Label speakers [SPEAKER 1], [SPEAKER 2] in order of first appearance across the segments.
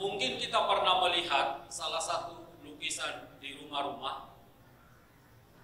[SPEAKER 1] Mungkin kita pernah melihat salah satu lukisan di rumah-rumah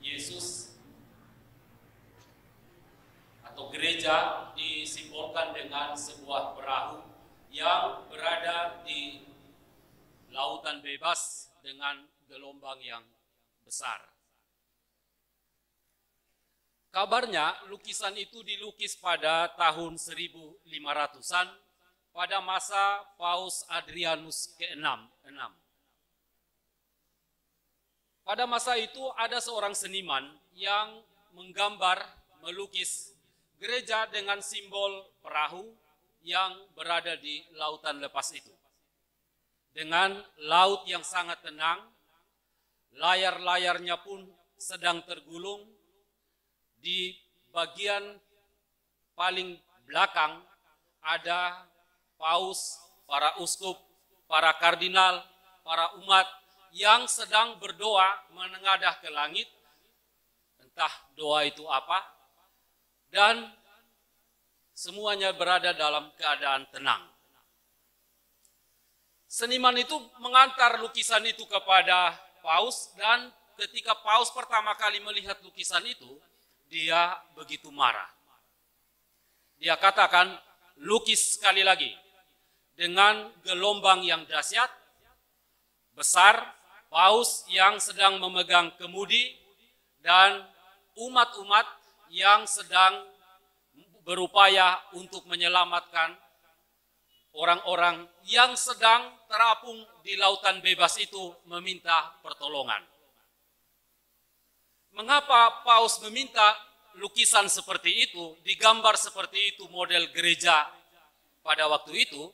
[SPEAKER 1] Yesus atau gereja disimbolkan dengan sebuah perahu yang berada di lautan bebas dengan gelombang yang besar. Kabarnya lukisan itu dilukis pada tahun 1500-an pada masa Paus Adrianus ke-6. Pada masa itu ada seorang seniman yang menggambar, melukis gereja dengan simbol perahu yang berada di lautan lepas itu. Dengan laut yang sangat tenang, layar-layarnya pun sedang tergulung. Di bagian paling belakang ada paus, para uskup, para kardinal, para umat yang sedang berdoa menengadah ke langit. Entah doa itu apa, dan semuanya berada dalam keadaan tenang. Seniman itu mengantar lukisan itu kepada paus, dan ketika paus pertama kali melihat lukisan itu, dia begitu marah. Dia katakan, lukis sekali lagi dengan gelombang yang dahsyat, besar, paus yang sedang memegang kemudi, dan umat-umat yang sedang berupaya untuk menyelamatkan orang-orang yang sedang terapung di lautan bebas itu meminta pertolongan. Mengapa paus meminta lukisan seperti itu, digambar seperti itu model gereja pada waktu itu?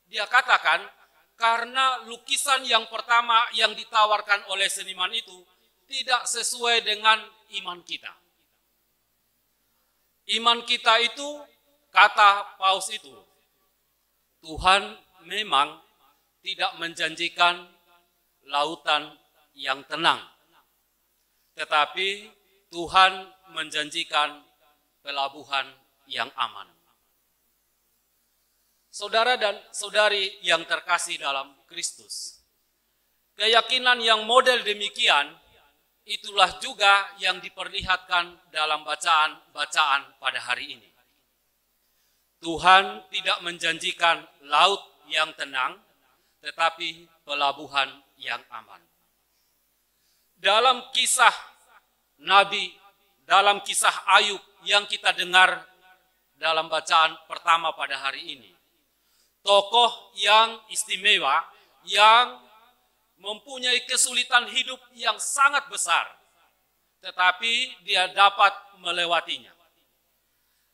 [SPEAKER 1] Dia katakan, karena lukisan yang pertama yang ditawarkan oleh seniman itu tidak sesuai dengan iman kita. Iman kita itu, kata paus itu, Tuhan memang tidak menjanjikan lautan yang tenang, tetapi Tuhan menjanjikan pelabuhan yang aman. Saudara dan saudari yang terkasih dalam Kristus, keyakinan yang model demikian itulah juga yang diperlihatkan dalam bacaan-bacaan pada hari ini. Tuhan tidak menjanjikan laut yang tenang, tetapi pelabuhan yang aman. Dalam kisah Nabi, dalam kisah Ayub yang kita dengar dalam bacaan pertama pada hari ini, tokoh yang istimewa yang mempunyai kesulitan hidup yang sangat besar, tetapi dia dapat melewatinya.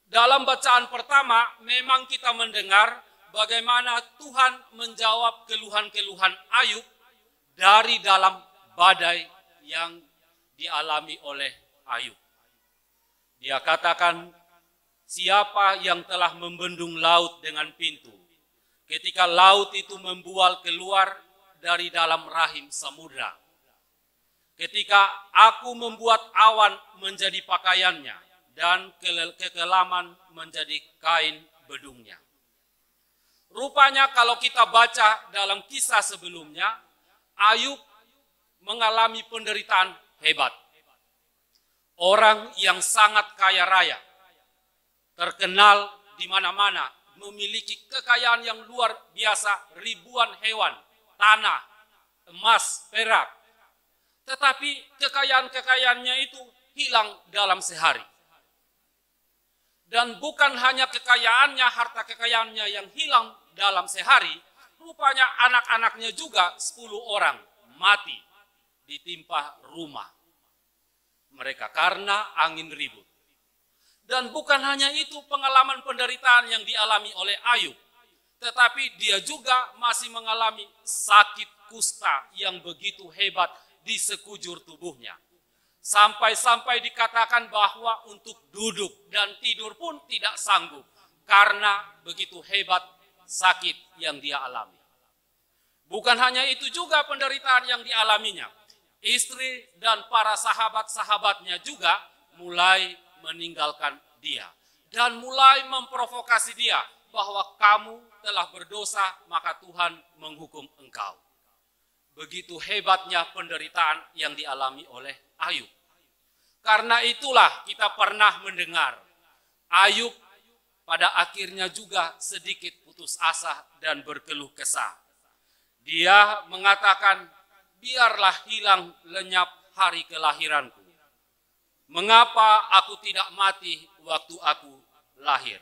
[SPEAKER 1] Dalam bacaan pertama memang kita mendengar bagaimana Tuhan menjawab keluhan-keluhan Ayub dari dalam badai yang dialami oleh Ayub. Dia katakan, siapa yang telah membendung laut dengan pintu, ketika laut itu membual keluar dari dalam rahim samudra. Ketika aku membuat awan menjadi pakaiannya, dan kekelaman menjadi kain bedungnya. Rupanya kalau kita baca dalam kisah sebelumnya, Ayub mengalami penderitaan hebat. Orang yang sangat kaya raya, terkenal di mana-mana, memiliki kekayaan yang luar biasa, ribuan hewan, tanah, emas, perak. Tetapi kekayaan-kekayaannya itu hilang dalam sehari. Dan bukan hanya kekayaannya, harta kekayaannya yang hilang dalam sehari, rupanya anak-anaknya juga 10 orang mati ditimpa rumah mereka karena angin ribut. Dan bukan hanya itu pengalaman penderitaan yang dialami oleh Ayub, tetapi dia juga masih mengalami sakit kusta yang begitu hebat di sekujur tubuhnya. Sampai-sampai dikatakan bahwa untuk duduk dan tidur pun tidak sanggup karena begitu hebat sakit yang dia alami. Bukan hanya itu juga penderitaan yang dialaminya. Istri dan para sahabat-sahabatnya juga mulai meninggalkan dia dan mulai memprovokasi dia bahwa kamu telah berdosa, maka Tuhan menghukum engkau. Begitu hebatnya penderitaan yang dialami oleh Ayub. Karena itulah kita pernah mendengar Ayub pada akhirnya juga sedikit putus asa dan berkeluh kesah. Dia mengatakan, biarlah hilang lenyap hari kelahiranku. Mengapa aku tidak mati waktu aku lahir?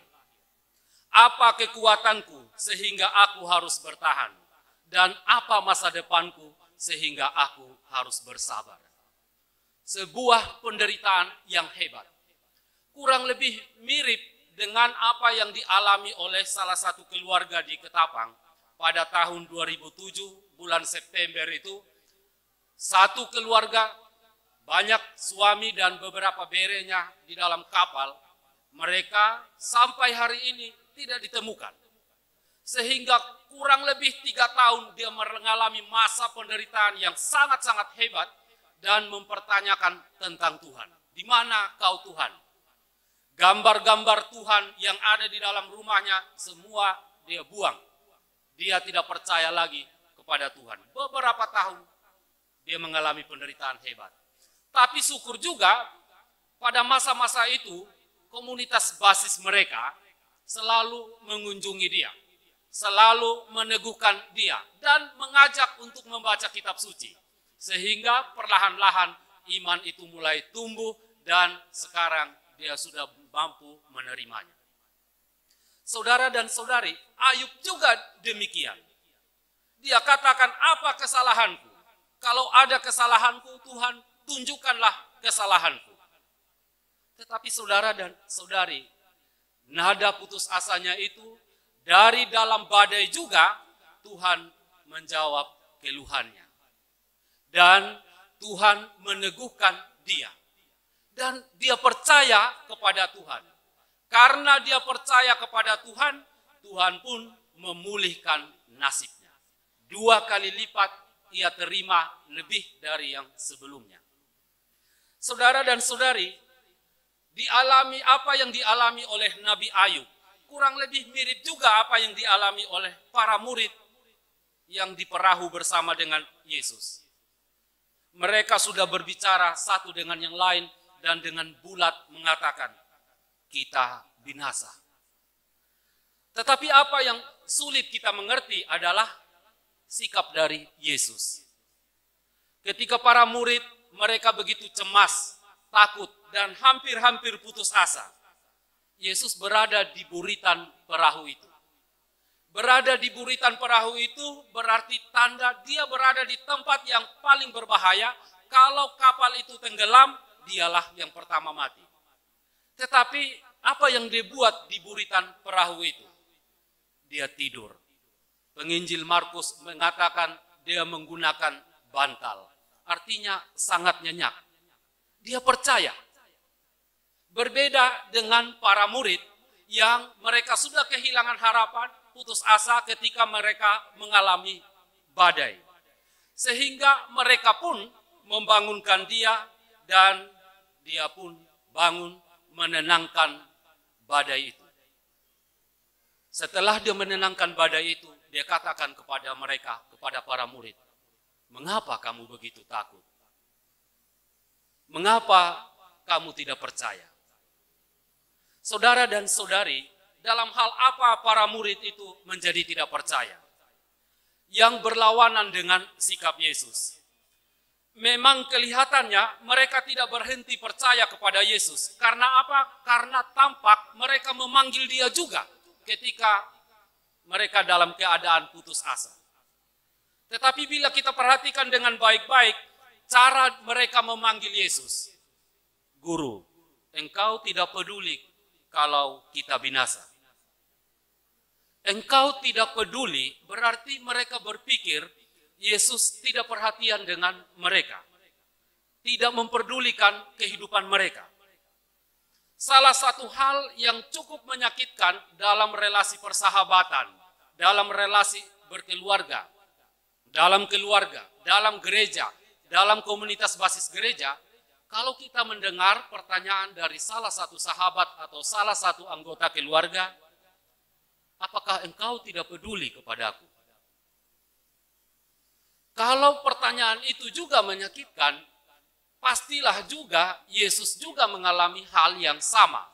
[SPEAKER 1] Apa kekuatanku sehingga aku harus bertahan? Dan apa masa depanku sehingga aku harus bersabar? Sebuah penderitaan yang hebat. Kurang lebih mirip dengan apa yang dialami oleh salah satu keluarga di Ketapang pada tahun 2007 bulan September itu. Satu keluarga, banyak suami dan beberapa berenya di dalam kapal, mereka sampai hari ini tidak ditemukan. Sehingga kurang lebih 3 tahun dia mengalami masa penderitaan yang sangat-sangat hebat dan mempertanyakan tentang Tuhan. Di mana kau Tuhan? Gambar-gambar Tuhan yang ada di dalam rumahnya semua dia buang. Dia tidak percaya lagi kepada Tuhan. Beberapa tahun dia mengalami penderitaan hebat. Tapi syukur juga pada masa-masa itu komunitas basis mereka selalu mengunjungi dia, selalu meneguhkan dia dan mengajak untuk membaca kitab suci. Sehingga perlahan-lahan iman itu mulai tumbuh dan sekarang dia sudah mampu menerimanya. Saudara dan saudari, Ayub juga demikian. Dia katakan, apa kesalahanku? Kalau ada kesalahanku, Tuhan tunjukkanlah kesalahanku. Tetapi saudara dan saudari, nada putus asanya itu dari dalam badai juga Tuhan menjawab keluhannya. Dan Tuhan meneguhkan dia. Dan dia percaya kepada Tuhan. Karena dia percaya kepada Tuhan, Tuhan pun memulihkan nasibnya. 2 kali lipat ia terima lebih dari yang sebelumnya. Saudara dan saudari, dialami apa yang dialami oleh Nabi Ayub. Kurang lebih mirip juga apa yang dialami oleh para murid yang di perahu bersama dengan Yesus. Mereka sudah berbicara satu dengan yang lain dan dengan bulat mengatakan, kita binasa. Tetapi apa yang sulit kita mengerti adalah sikap dari Yesus. Ketika para murid mereka begitu cemas, takut, dan hampir-hampir putus asa, Yesus berada di buritan perahu itu. Berada di buritan perahu itu berarti tanda dia berada di tempat yang paling berbahaya. Kalau kapal itu tenggelam, dialah yang pertama mati. Tetapi apa yang dia buat di buritan perahu itu? Dia tidur. Penginjil Markus mengatakan dia menggunakan bantal. Artinya sangat nyenyak. Dia percaya. Berbeda dengan para murid yang mereka sudah kehilangan harapan, putus asa ketika mereka mengalami badai. Sehingga mereka pun membangunkan dia dan dia pun bangun menenangkan badai itu. Setelah dia menenangkan badai itu, dia katakan kepada mereka, kepada para murid, mengapa kamu begitu takut? Mengapa kamu tidak percaya? Saudara dan saudari, dalam hal apa para murid itu menjadi tidak percaya? Yang berlawanan dengan sikap Yesus. Memang kelihatannya mereka tidak berhenti percaya kepada Yesus. Karena apa? Karena tampak mereka memanggil dia juga ketika mereka dalam keadaan putus asa. Tetapi bila kita perhatikan dengan baik-baik, cara mereka memanggil Yesus. Guru, engkau tidak peduli kalau kita binasa. Engkau tidak peduli berarti mereka berpikir Yesus tidak perhatian dengan mereka. Tidak memperdulikan kehidupan mereka. Salah satu hal yang cukup menyakitkan dalam relasi persahabatan, dalam relasi berkeluarga, dalam keluarga, dalam gereja, dalam komunitas basis gereja, kalau kita mendengar pertanyaan dari salah satu sahabat atau salah satu anggota keluarga, apakah engkau tidak peduli kepadaku? Kalau pertanyaan itu juga menyakitkan, pastilah juga Yesus juga mengalami hal yang sama.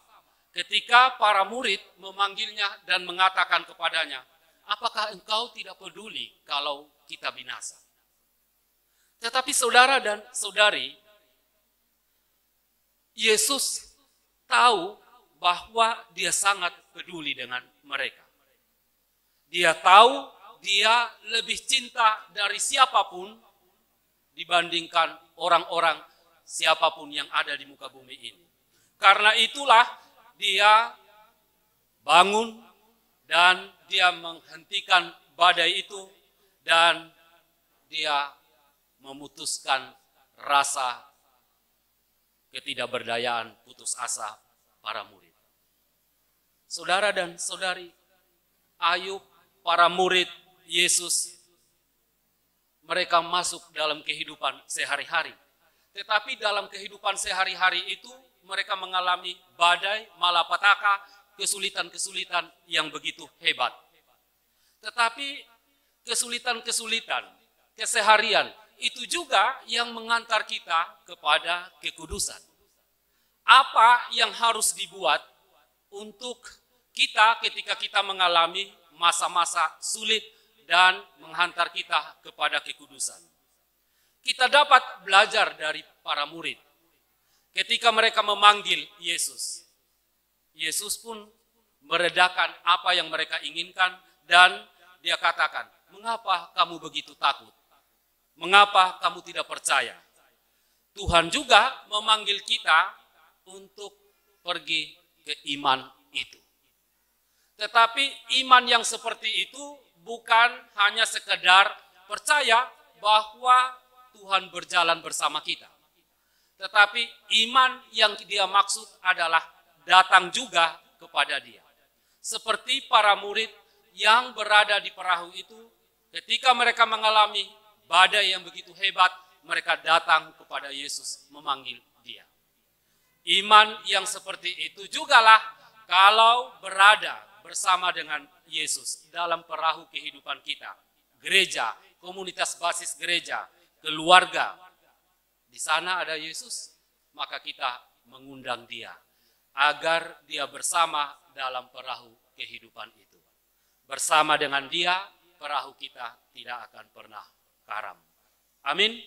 [SPEAKER 1] Ketika para murid memanggilnya dan mengatakan kepadanya, apakah engkau tidak peduli kalau kita binasa? Tetapi saudara dan saudari, Yesus tahu bahwa dia sangat peduli dengan mereka. Dia tahu dia lebih cinta dari siapapun dibandingkan orang-orang siapapun yang ada di muka bumi ini. Karena itulah dia bangun dan dia menghentikan badai itu dan dia memutuskan rasa ketidakberdayaan, putus asa para murid. Saudara dan saudari, Ayub, para murid Yesus, mereka masuk dalam kehidupan sehari-hari. Tetapi dalam kehidupan sehari-hari itu mereka mengalami badai, malapetaka, kesulitan-kesulitan yang begitu hebat. Tetapi kesulitan-kesulitan keseharian itu juga yang mengantar kita kepada kekudusan. Apa yang harus dibuat untuk kita ketika kita mengalami masa-masa sulit dan menghantar kita kepada kekudusan? Kita dapat belajar dari para murid. Ketika mereka memanggil Yesus, Yesus pun meredakan apa yang mereka inginkan dan dia katakan, mengapa kamu begitu takut? Mengapa kamu tidak percaya? Tuhan juga memanggil kita untuk pergi ke iman itu. Tetapi iman yang seperti itu bukan hanya sekedar percaya bahwa Tuhan berjalan bersama kita. Tetapi iman yang dia maksud adalah datang juga kepada dia. Seperti para murid yang berada di perahu itu, ketika mereka mengalami badai yang begitu hebat, mereka datang kepada Yesus memanggil dia. Iman yang seperti itu jugalah kalau berada bersama dengan Yesus dalam perahu kehidupan kita. Gereja, komunitas basis gereja, keluarga. Di sana ada Yesus, maka kita mengundang dia agar dia bersama dalam perahu kehidupan itu. Bersama dengan dia, perahu kita tidak akan pernah karam. Amin.